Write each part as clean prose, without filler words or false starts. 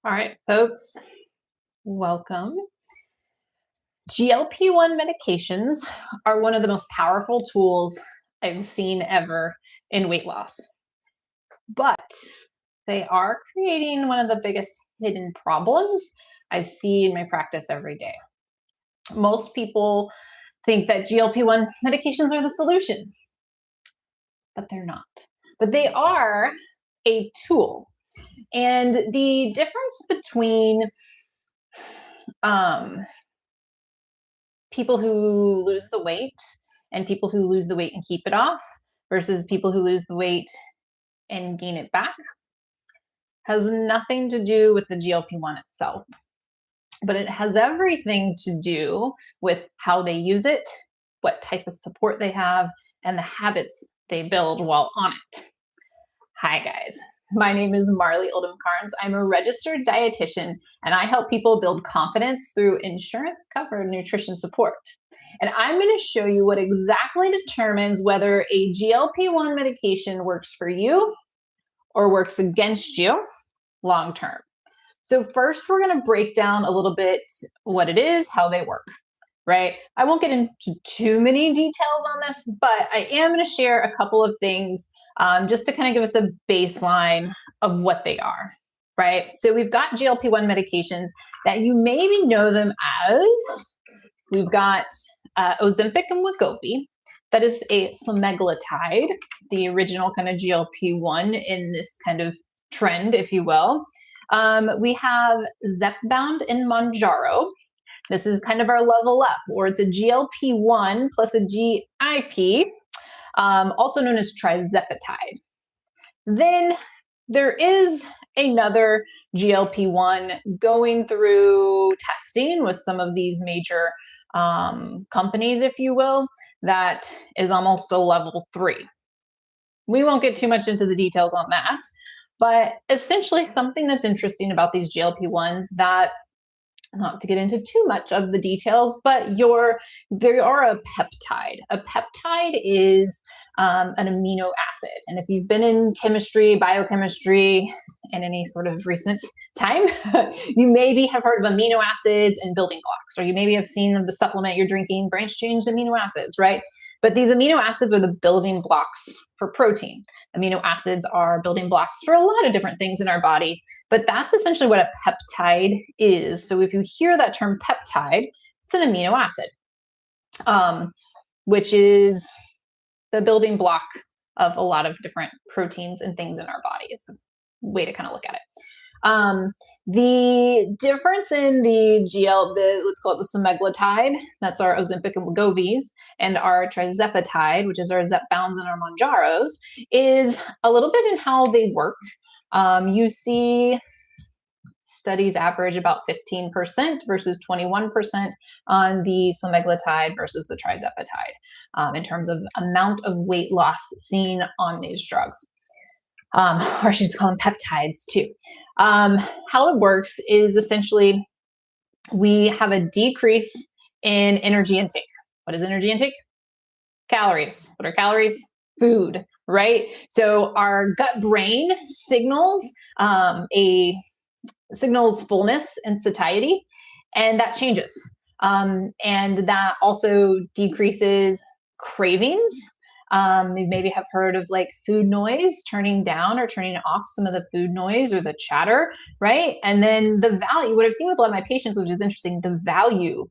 All right, folks, welcome. GLP-1 medications are one of the most powerful tools I've seen ever in weight loss, but they are creating one of the biggest hidden problems I see in my practice every day. Most people think that GLP-1 medications are the solution, but they're not. But they are a tool. And the difference between people who lose the weight and people who lose the weight and keep it off versus people who lose the weight and gain it back has nothing to do with the GLP-1 itself, but it has everything to do with how they use it, what type of support they have, and the habits they build while on it. Hi guys, my name is Marley Carnes. I'm a registered dietitian and I help people build confidence through insurance-covered nutrition support. And I'm going to show you what exactly determines whether a GLP-1 medication works for you or works against you long-term. So first, we're going to break down a little bit what it is, how they work, right? I won't get into too many details on this, but I am going to share a couple of things just to kind of give us a baseline of what they are, right? So we've got GLP-1 medications that you maybe know them as, we've got Ozempic and Wegovy. That is a semaglutide, the original kind of GLP-1 in this kind of trend, if you will. We have Zepbound and Mounjaro. This is kind of our level up, or it's a GLP-1 plus a GIP, also known as trizepatide. Then there is another GLP-1 going through testing with some of these major companies, if you will, that is almost a level 3. We won't get too much into the details on that, but essentially something that's interesting about these GLP-1s that, not to get into too much of the details, but they are a peptide. A peptide is an amino acid. And if you've been in chemistry, biochemistry, in any sort of recent time, you maybe have heard of amino acids and building blocks, or you maybe have seen the supplement you're drinking, branched-chain amino acids, right? But these amino acids are the building blocks for protein. Amino acids are building blocks for a lot of different things in our body, but that's essentially what a peptide is. So if you hear that term peptide, it's an amino acid, which is the building block of a lot of different proteins and things in our body. It's a way to kind of look at it. The difference in let's call it the semaglutide, that's our Ozempic and Wegovys, and our trizepatide, which is our Zepbounds and our Mounjaros, is a little bit in how they work. You see studies average about 15% versus 21% on the semaglutide versus the trizepatide in terms of amount of weight loss seen on these drugs. Or I should call them peptides too. How it works is essentially we have a decrease in energy intake. What is energy intake? Calories. What are calories? Food, right? So our gut brain signals fullness and satiety, and that changes. And that also decreases cravings. You maybe have heard of like food noise, turning down or turning off some of the food noise or the chatter, right? And then the value, what I've seen with a lot of my patients, which is interesting, the value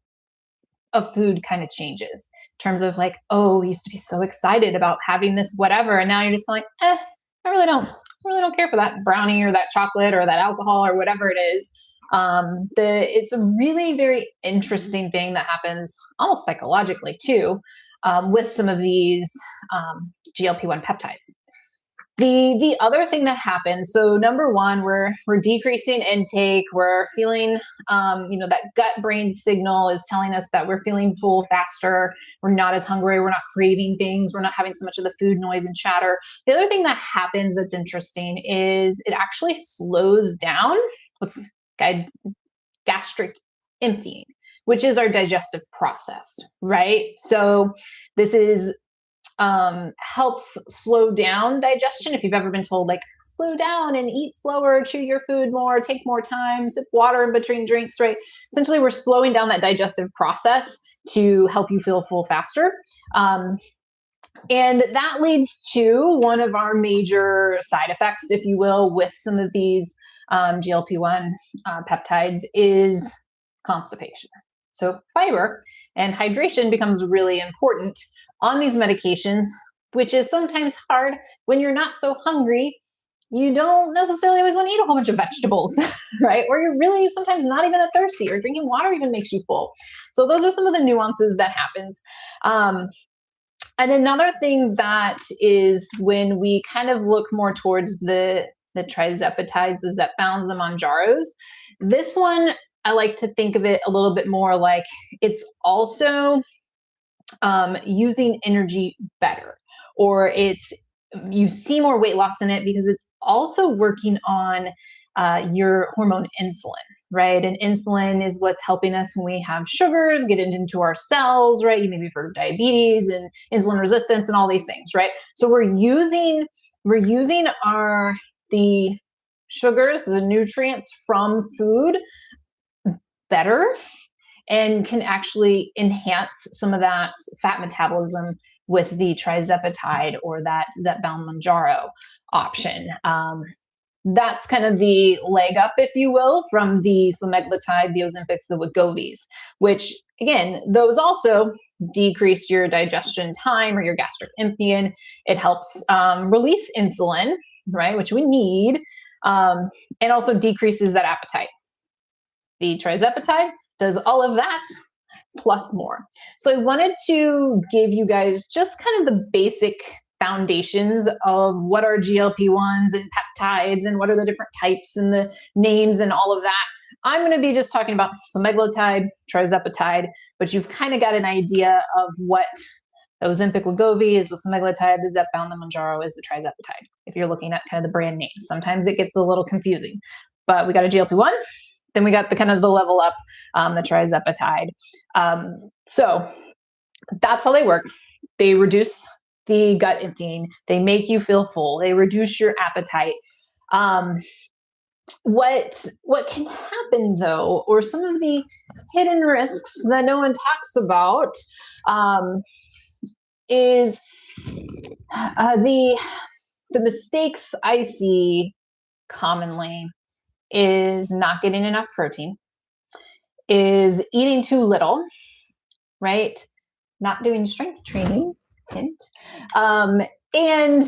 of food kind of changes in terms of like, oh, we used to be so excited about having this whatever, and now you're just like, I really don't care for that brownie or that chocolate or that alcohol or whatever it is. It's a really very interesting thing that happens almost psychologically too, with some of these GLP-1 peptides. The other thing that happens, so number one, we're decreasing intake, we're feeling, that gut brain signal is telling us that we're feeling full faster, we're not as hungry, we're not craving things, we're not having so much of the food noise and chatter. The other thing that happens that's interesting is it actually slows down what's gastric emptying, which is our digestive process, right? So this is helps slow down digestion. If you've ever been told, like, slow down and eat slower, chew your food more, take more time, sip water in between drinks, right? Essentially, we're slowing down that digestive process to help you feel full faster. And that leads to one of our major side effects, if you will, with some of these GLP-1 peptides is constipation. So fiber and hydration becomes really important on these medications, which is sometimes hard when you're not so hungry. You don't necessarily always want to eat a whole bunch of vegetables, right? Or you're really sometimes not even that thirsty, or drinking water even makes you full. So those are some of the nuances that happens. And another thing that is when we kind of look more towards the trizepatides, the Zepbounds, the Mounjaros, this one, I like to think of it a little bit more like it's also using energy better, or you see more weight loss in it because it's also working on your hormone insulin, right? And insulin is what's helping us when we have sugars get into our cells, right? You maybe heard of diabetes and insulin resistance and all these things, right? So we're using the sugars, the nutrients from food better, and can actually enhance some of that fat metabolism with the trizepatide or that Zepbound Mounjaro option. That's kind of the leg up, if you will, from the semaglutide, the Ozempics, the Wegovys, which again, those also decrease your digestion time or your gastric emptying. It helps release insulin, right, which we need, and also decreases that appetite. The trizepatide does all of that plus more. So I wanted to give you guys just kind of the basic foundations of what are GLP-1s and peptides and what are the different types and the names and all of that. I'm going to be just talking about semaglutide, trizepatide, but you've kind of got an idea of what the Ozempic Wegovy is, the semaglutide, the Zepbound, the Mounjaro is the trizepatide. If you're looking at kind of the brand names, sometimes it gets a little confusing, but we got a GLP-1. Then we got the kind of the level up, the trizepatide. So that's how they work. They reduce the gut emptying. They make you feel full. They reduce your appetite. What can happen though, or some of the hidden risks that no one talks about, is the mistakes I see commonly is not getting enough protein, is eating too little, right? Not doing strength training, hint. And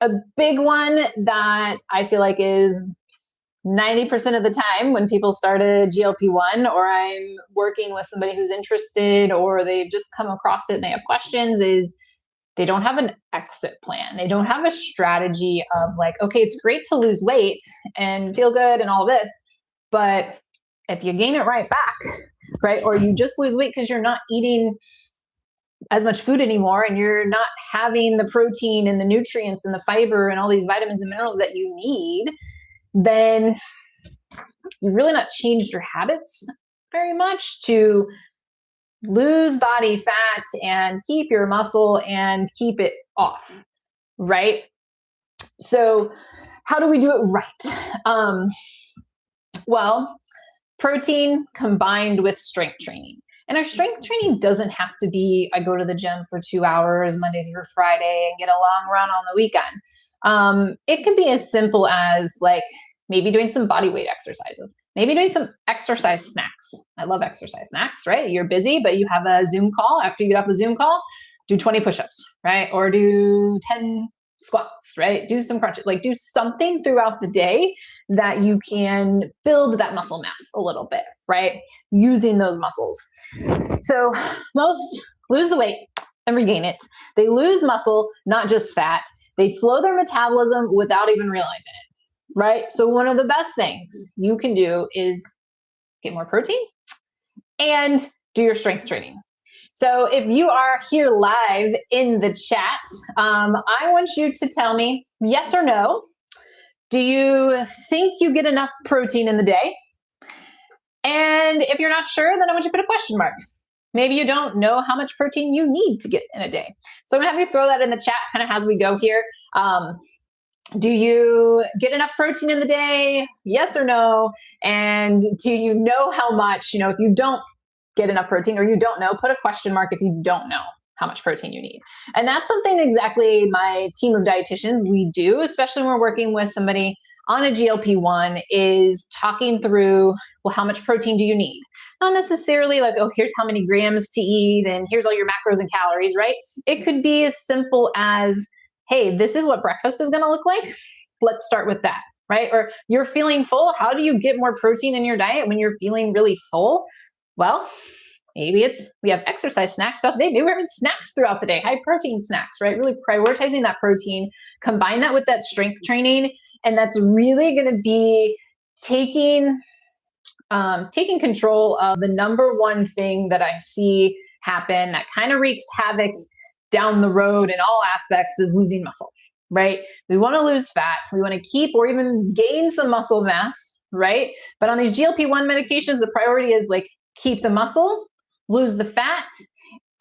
a big one that I feel like is 90% of the time when people start a GLP-1, or I'm working with somebody who's interested, or they've just come across it and they have questions, is they don't have an exit plan. They don't have a strategy of like, okay, it's great to lose weight and feel good and all this, but if you gain it right back, right? Or you just lose weight because you're not eating as much food anymore and you're not having the protein and the nutrients and the fiber and all these vitamins and minerals that you need, then you've really not changed your habits very much to lose body fat and keep your muscle and keep it off, right? So how do we do it right? Well, protein combined with strength training. And our strength training doesn't have to be, I go to the gym for 2 hours Monday through Friday and get a long run on the weekend. It can be as simple as like maybe doing some body weight exercises, maybe doing some exercise snacks. I love exercise snacks, right? You're busy, but you have a Zoom call. After you get off the Zoom call, do 20 push-ups, right? Or do 10 squats, right? Do some crunches, like do something throughout the day that you can build that muscle mass a little bit, right? Using those muscles. So most lose the weight and regain it. They lose muscle, not just fat. They slow their metabolism without even realizing it, right? So one of the best things you can do is get more protein and do your strength training. So if you are here live in the chat, I want you to tell me yes or no. Do you think you get enough protein in the day? And if you're not sure, then I want you to put a question mark. Maybe you don't know how much protein you need to get in a day. So I'm gonna have you throw that in the chat kind of as we go here. Do you get enough protein in the day? Yes or no? And do you know how much? If you don't get enough protein or you don't know, put a question mark if you don't know how much protein you need. And that's something exactly my team of dietitians, we do, especially when we're working with somebody on a GLP-1, is talking through, well, how much protein do you need? Not necessarily like, oh, here's how many grams to eat and here's all your macros and calories, right? It could be as simple as, hey, this is what breakfast is going to look like. Let's start with that, right? Or you're feeling full. How do you get more protein in your diet when you're feeling really full? Well, maybe we have exercise snacks stuff. Maybe we're having snacks throughout the day, high protein snacks, right? Really prioritizing that protein, combine that with that strength training. And that's really going to be taking control of the number one thing that I see happen that kind of wreaks havoc down the road in all aspects is losing muscle, right? We want to lose fat. We want to keep or even gain some muscle mass, right? But on these GLP-1 medications, the priority is like keep the muscle, lose the fat,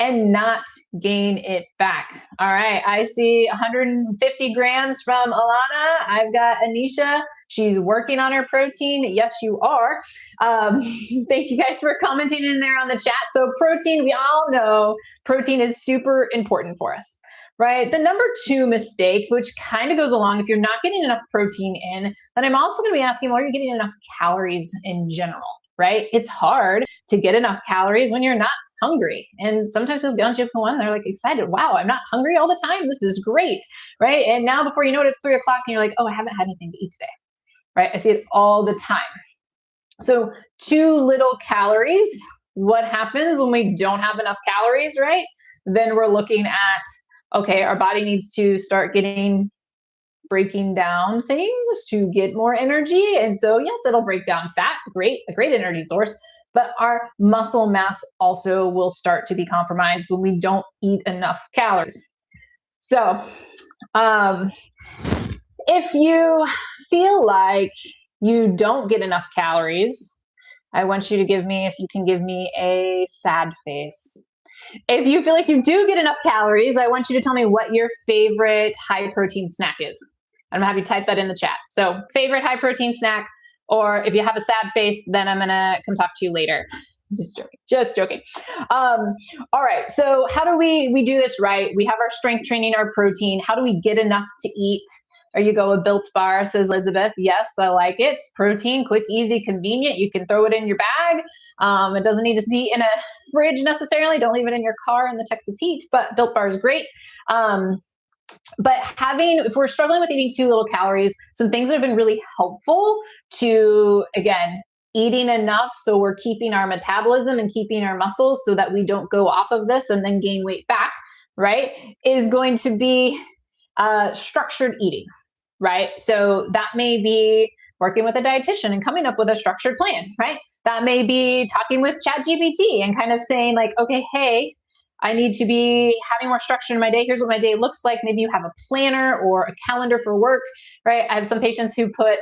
and not gain it back. All right, I see 150 grams from Alana. I've got Anisha. She's working on her protein. Yes, you are. Thank you guys for commenting in there on the chat. So protein, we all know protein is super important for us, right? The number 2 mistake, which kind of goes along, if you're not getting enough protein in, then I'm also going to be asking, well, are you getting enough calories in general, right? It's hard to get enough calories when you're not hungry. And sometimes people get on GLP-1, they're like excited. Wow, I'm not hungry all the time. This is great, right? And now before you know it, it's 3 o'clock and you're like, oh, I haven't had anything to eat today, right? I see it all the time. So too little calories. What happens when we don't have enough calories, right? Then we're looking at, okay, our body needs to start breaking down things to get more energy. And so yes, it'll break down fat, a great energy source, but our muscle mass also will start to be compromised when we don't eat enough calories. So if you feel like you don't get enough calories, I want you to if you can give me a sad face. If you feel like you do get enough calories, I want you to tell me what your favorite high protein snack is. I'm gonna have you type that in the chat. So favorite high protein snack, or if you have a sad face, then I'm gonna come talk to you later. Just joking. All right, so how do we do this right? We have our strength training, our protein. How do we get enough to eat? Or you go a Built Bar, says Elizabeth. Yes, I like it. Protein, quick, easy, convenient. You can throw it in your bag. It doesn't need to be in a fridge necessarily. Don't leave it in your car in the Texas heat, but Built Bar is great. But if we're struggling with eating too little calories, some things that have been really helpful to, again, eating enough so we're keeping our metabolism and keeping our muscles so that we don't go off of this and then gain weight back, right, is going to be structured eating, right? So that may be working with a dietitian and coming up with a structured plan, right? That may be talking with ChatGPT and kind of saying like, okay, hey, I need to be having more structure in my day. Here's what my day looks like. Maybe you have a planner or a calendar for work, right? I have some patients who put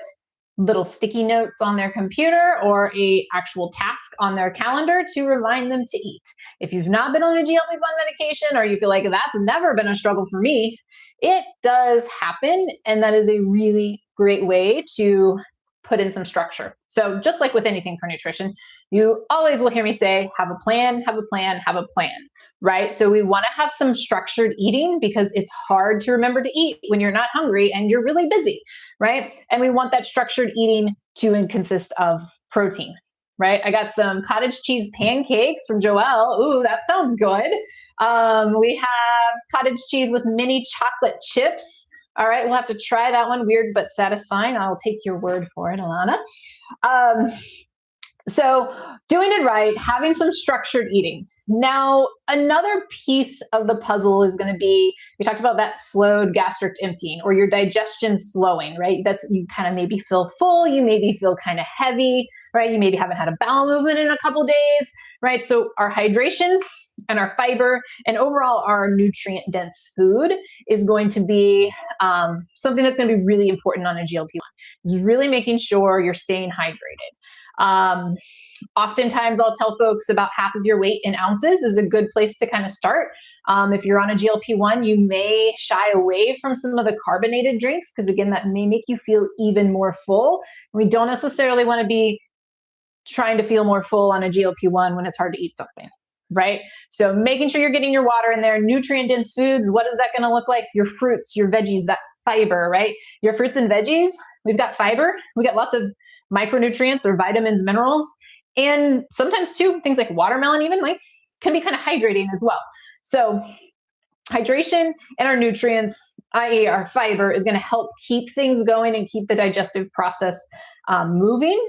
little sticky notes on their computer or a actual task on their calendar to remind them to eat. If you've not been on a GLP-1 medication or you feel like that's never been a struggle for me, it does happen. And that is a really great way to put in some structure. So just like with anything for nutrition, you always will hear me say, have a plan, have a plan, have a plan, right? So we want to have some structured eating because it's hard to remember to eat when you're not hungry and you're really busy, right? And we want that structured eating to consist of protein, right? I got some cottage cheese pancakes from Joelle. Ooh, that sounds good. We have cottage cheese with mini chocolate chips. All right, we'll have to try that one. Weird but satisfying. I'll take your word for it, Alana. So doing it right, having some structured eating. Now, another piece of the puzzle is going to be, we talked about that slowed gastric emptying or your digestion slowing, right? You kind of maybe feel full, you maybe feel kind of heavy, right? You maybe haven't had a bowel movement in a couple days, right? So our hydration and our fiber and overall our nutrient dense food is going to be something that's going to be really important on a GLP-1. Is really making sure you're staying hydrated. Oftentimes I'll tell folks about half of your weight in ounces is a good place to kind of start. If you're on a GLP-1, you may shy away from some of the carbonated drinks because, again, that may make you feel even more full. We don't necessarily want to be trying to feel more full on a GLP-1 when it's hard to eat something, right? So making sure you're getting your water in there, nutrient-dense foods, what is that going to look like? Your fruits, your veggies, that fiber, right? Your fruits and veggies, we've got fiber, we got lots of micronutrients or vitamins, minerals, and sometimes too, things like watermelon even like can be kind of hydrating as well. So hydration and our nutrients, i.e. our fiber, is going to help keep things going and keep the digestive process moving.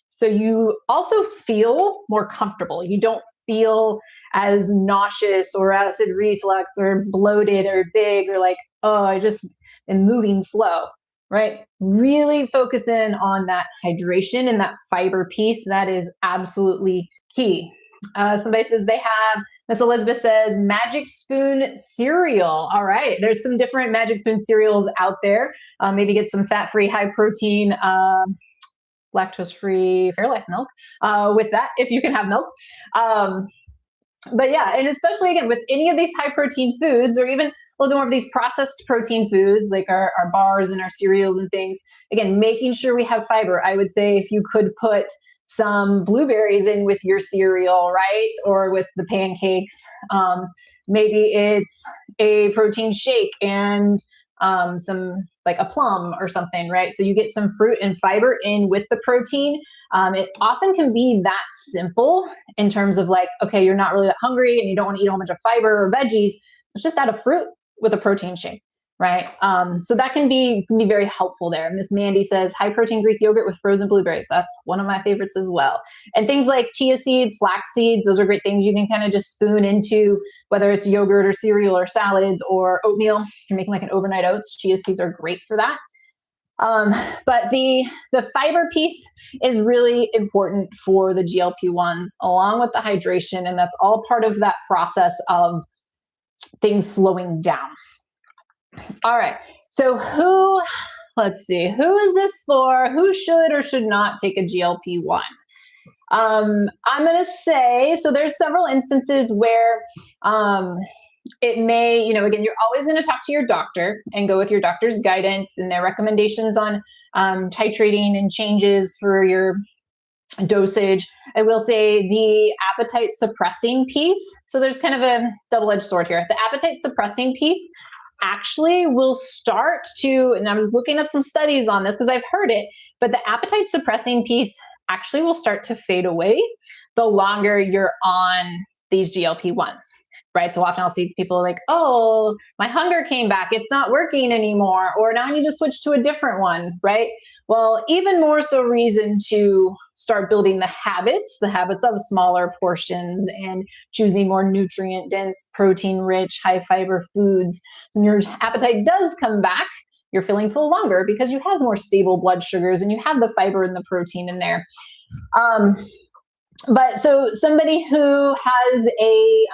So you also feel more comfortable. You don't feel as nauseous or acid reflux or bloated or big or like, oh, I just am moving slow, right? Really focus in on that hydration and that fiber piece. That is absolutely key. Somebody says they have, Miss Elizabeth says, Magic Spoon cereal. All right, there's some different Magic Spoon cereals out there. Maybe get some fat-free, high-protein, lactose-free Fairlife milk with that, if you can have milk. But yeah, and especially again, with any of these high protein foods, or even a little bit more of these processed protein foods, like our bars and our cereals and things, again, making sure we have fiber. I would say if you could put some blueberries in with your cereal, right? Or with the pancakes, maybe it's a protein shake and some like a plum or something, right? So you get some fruit and fiber in with the protein. It often can be that simple in terms of like, okay, you're not really that hungry and you don't want to eat a whole bunch of fiber or veggies. Let's just add a fruit with a protein shake, right? So that can be very helpful there. Miss Mandy says high protein Greek yogurt with frozen blueberries. That's one of my favorites as well. And things like chia seeds, flax seeds, those are great things you can kind of just spoon into, whether it's yogurt or cereal or salads or oatmeal. If you're making like an overnight oats, chia seeds are great for that. But the fiber piece is really important for the GLP-1s, along with the hydration, and that's all part of that process of things slowing down. All right, so let's see, who is this for? Who should or should not take a GLP-1? I'm going to say, so there's several instances where it may, again, you're always going to talk to your doctor and go with your doctor's guidance and their recommendations on titrating and changes for your dosage. I will say the appetite suppressing piece. So there's kind of a double-edged sword here. The appetite suppressing piece actually will start to, and I was looking at some studies on this because I've heard it, but the appetite suppressing piece actually will start to fade away the longer you're on these GLP-1s, right? So often I'll see people like, oh, my hunger came back, it's not working anymore, or now I need to switch to a different one, right? Well, even more so reason to start building the habits of smaller portions and choosing more nutrient dense, protein rich, high fiber foods. When your appetite does come back, you're feeling full longer because you have more stable blood sugars and you have the fiber and the protein in there. But so somebody who has I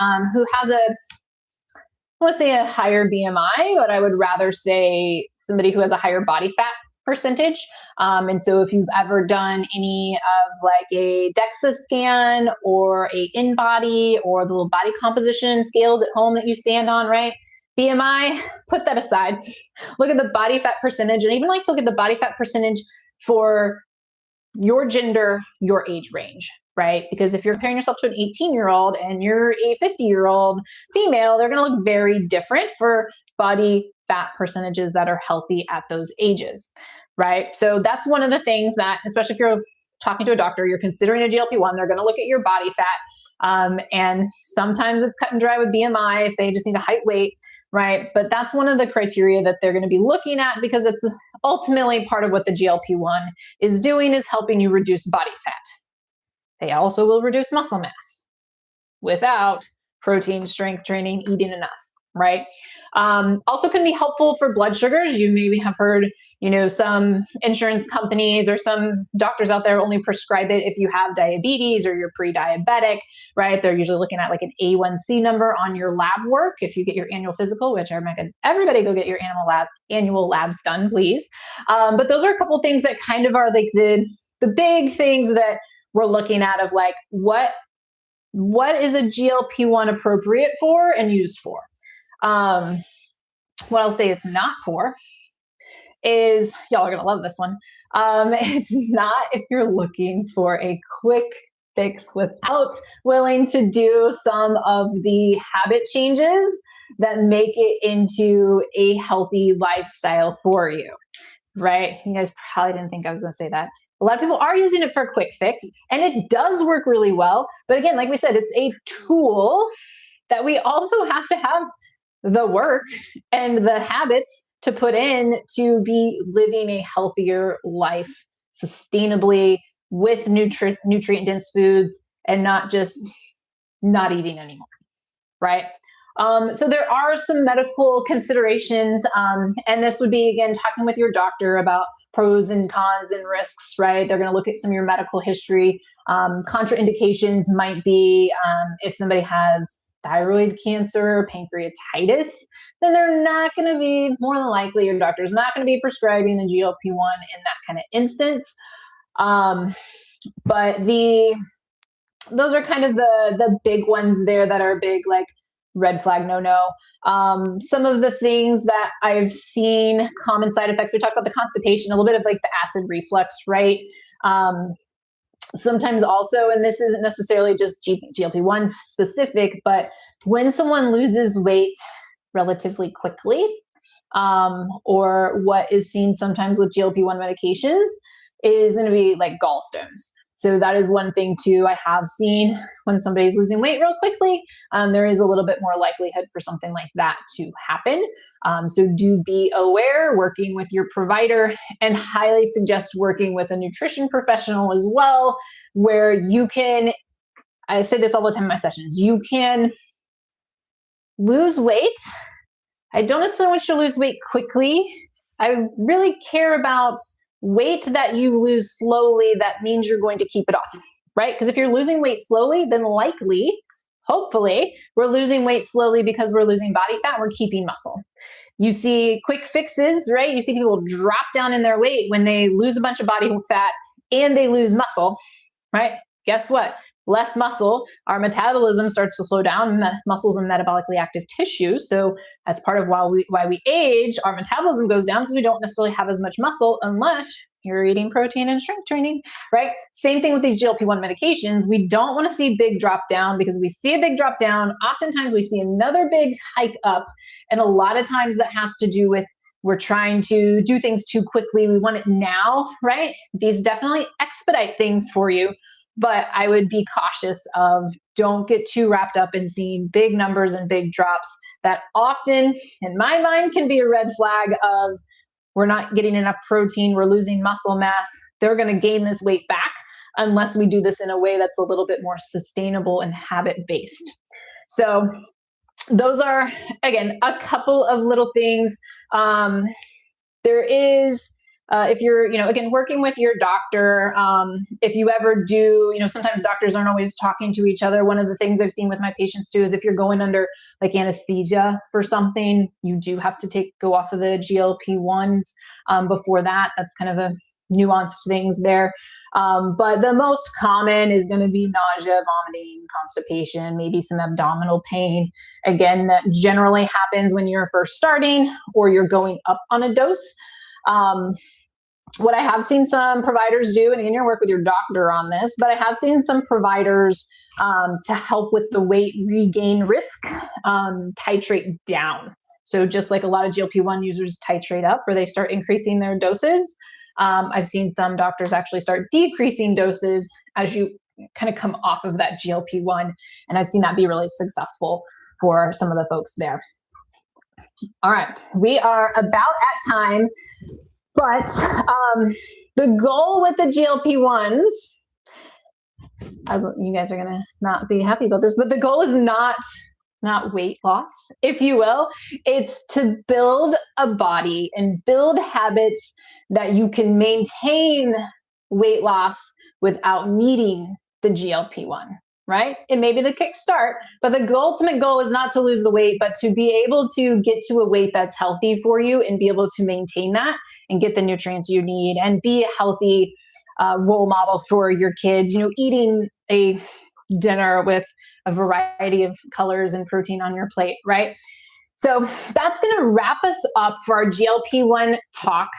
want to say a higher BMI, but I would rather say somebody who has a higher body fat percentage. And so if you've ever done any of like a DEXA scan or a InBody or the little body composition scales at home that you stand on, right? BMI, put that aside. Look at the body fat percentage, and even like to look at the body fat percentage for your gender, your age range, right? Because if you're comparing yourself to an 18-year-old and you're a 50-year-old female, they're going to look very different for body fat percentages that are healthy at those ages, right? So that's one of the things that, especially if you're talking to a doctor, you're considering a GLP-1, they're going to look at your body fat. And sometimes it's cut and dry with BMI if they just need a height weight, right? But that's one of the criteria that they're going to be looking at, because it's ultimately part of what the GLP-1 is doing, is helping you reduce body fat. They also will reduce muscle mass without protein, strength training, eating enough, right? Also can be helpful for blood sugars. You maybe have heard, some insurance companies or some doctors out there only prescribe it if you have diabetes or you're pre-diabetic, right? They're usually looking at like an A1C number on your lab work. If you get your annual physical, which I recommend everybody go get your annual labs done, please. But those are a couple things that kind of are like the big things that we're looking at of like, what is a GLP-1 appropriate for and used for? What I'll say it's not for is, y'all are gonna love this one. It's not if you're looking for a quick fix without willing to do some of the habit changes that make it into a healthy lifestyle for you, right? You guys probably didn't think I was gonna say that. A lot of people are using it for a quick fix, and it does work really well. But again, like we said, it's a tool that we also have to have the work and the habits to put in to be living a healthier life sustainably with nutrient dense foods and not just not eating anymore, right? So there are some medical considerations, and this would be, again, talking with your doctor about pros and cons and risks, right? They're going to look at some of your medical history. Contraindications might be if somebody has thyroid cancer, pancreatitis, then they're not going to be, more than likely, your doctor's not going to be prescribing a GLP-1 in that kind of instance. But those are kind of the big ones there that are big, like red flag, no. Some of the things that I've seen, common side effects, we talked about the constipation, a little bit of like the acid reflux, right? Sometimes also, and this isn't necessarily just GLP-1 specific, but when someone loses weight relatively quickly, or what is seen sometimes with GLP-1 medications is going to be like gallstones. So that is one thing too. I have seen when somebody's losing weight real quickly, there is a little bit more likelihood for something like that to happen. So do be aware, working with your provider, and highly suggest working with a nutrition professional as well, where you can, I say this all the time in my sessions, you can lose weight. I don't necessarily want you to lose weight quickly. I really care about weight that you lose slowly. That means you're going to keep it off, right? Because if you're losing weight slowly, then likely, hopefully, we're losing weight slowly because we're losing body fat, we're keeping muscle. You see quick fixes, right? You see people drop down in their weight when they lose a bunch of body fat and they lose muscle, right? Guess what? Less muscle, our metabolism starts to slow down. Muscles and metabolically active tissue. So that's part of why we age. Our metabolism goes down because we don't necessarily have as much muscle unless you're eating protein and strength training, right? Same thing with these GLP-1 medications. We don't want to see big drop down, because we see a big drop down, oftentimes we see another big hike up. And a lot of times that has to do with we're trying to do things too quickly. We want it now, right? These definitely expedite things for you. But I would be cautious of, don't get too wrapped up in seeing big numbers and big drops that often, in my mind, can be a red flag of we're not getting enough protein, we're losing muscle mass. They're going to gain this weight back unless we do this in a way that's a little bit more sustainable and habit-based. So those are, again, a couple of little things. There is, if you're, again, working with your doctor, if you ever do, sometimes doctors aren't always talking to each other. One of the things I've seen with my patients too is if you're going under like anesthesia for something, you do have to go off of the GLP-1s before that. That's kind of a nuanced things there. But the most common is going to be nausea, vomiting, constipation, maybe some abdominal pain. Again, that generally happens when you're first starting or you're going up on a dose. What I have seen some providers do, and again, you're work with your doctor on this, but I have seen some providers to help with the weight regain risk, titrate down. So just like a lot of GLP-1 users titrate up, where they start increasing their doses. I've seen some doctors actually start decreasing doses as you kind of come off of that GLP-1. And I've seen that be really successful for some of the folks there. All right, we are about at time, but the goal with the GLP-1s, as you guys are gonna not be happy about this, but the goal is not weight loss, if you will. It's to build a body and build habits that you can maintain weight loss without needing the GLP-1. Right? It may be the kickstart, but the ultimate goal is not to lose the weight, but to be able to get to a weight that's healthy for you and be able to maintain that and get the nutrients you need and be a healthy role model for your kids, eating a dinner with a variety of colors and protein on your plate, right? So that's going to wrap us up for our GLP-1 talk.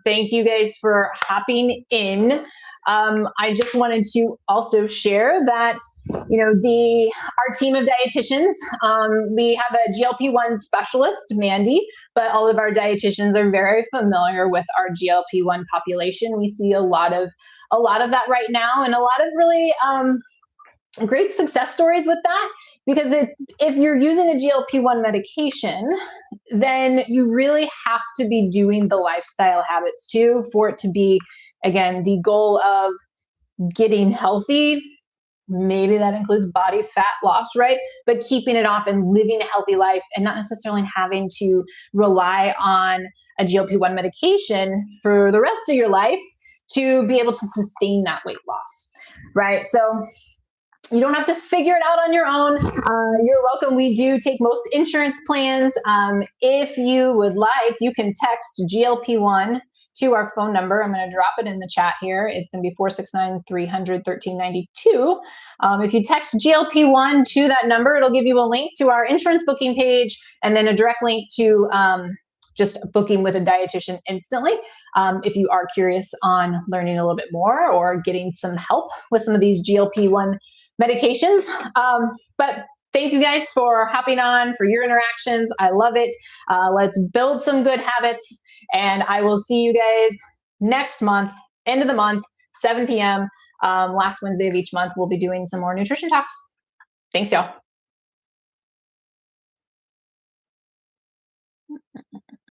Thank you guys for hopping in. I just wanted to also share that, our team of dietitians, we have a GLP-1 specialist, Mandy, but all of our dietitians are very familiar with our GLP-1 population. We see a lot of that right now, and a lot of really great success stories with that. Because if you're using a GLP-1 medication, then you really have to be doing the lifestyle habits too for it to be, again, the goal of getting healthy. Maybe that includes body fat loss, right? But keeping it off and living a healthy life and not necessarily having to rely on a GLP-1 medication for the rest of your life to be able to sustain that weight loss, right? So you don't have to figure it out on your own. You're welcome. We do take most insurance plans. If you would like, you can text GLP-1 to our phone number. I'm going to drop it in the chat here. It's going to be 469-300-1392. If you text GLP-1 to that number, it'll give you a link to our insurance booking page and then a direct link to just booking with a dietitian instantly. If you are curious on learning a little bit more or getting some help with some of these GLP-1 medications. But thank you guys for hopping on, for your interactions. I love it. Let's build some good habits, and I will see you guys next month, end of the month, 7 p.m. Last Wednesday of each month. We'll be doing some more nutrition talks. Thanks, y'all.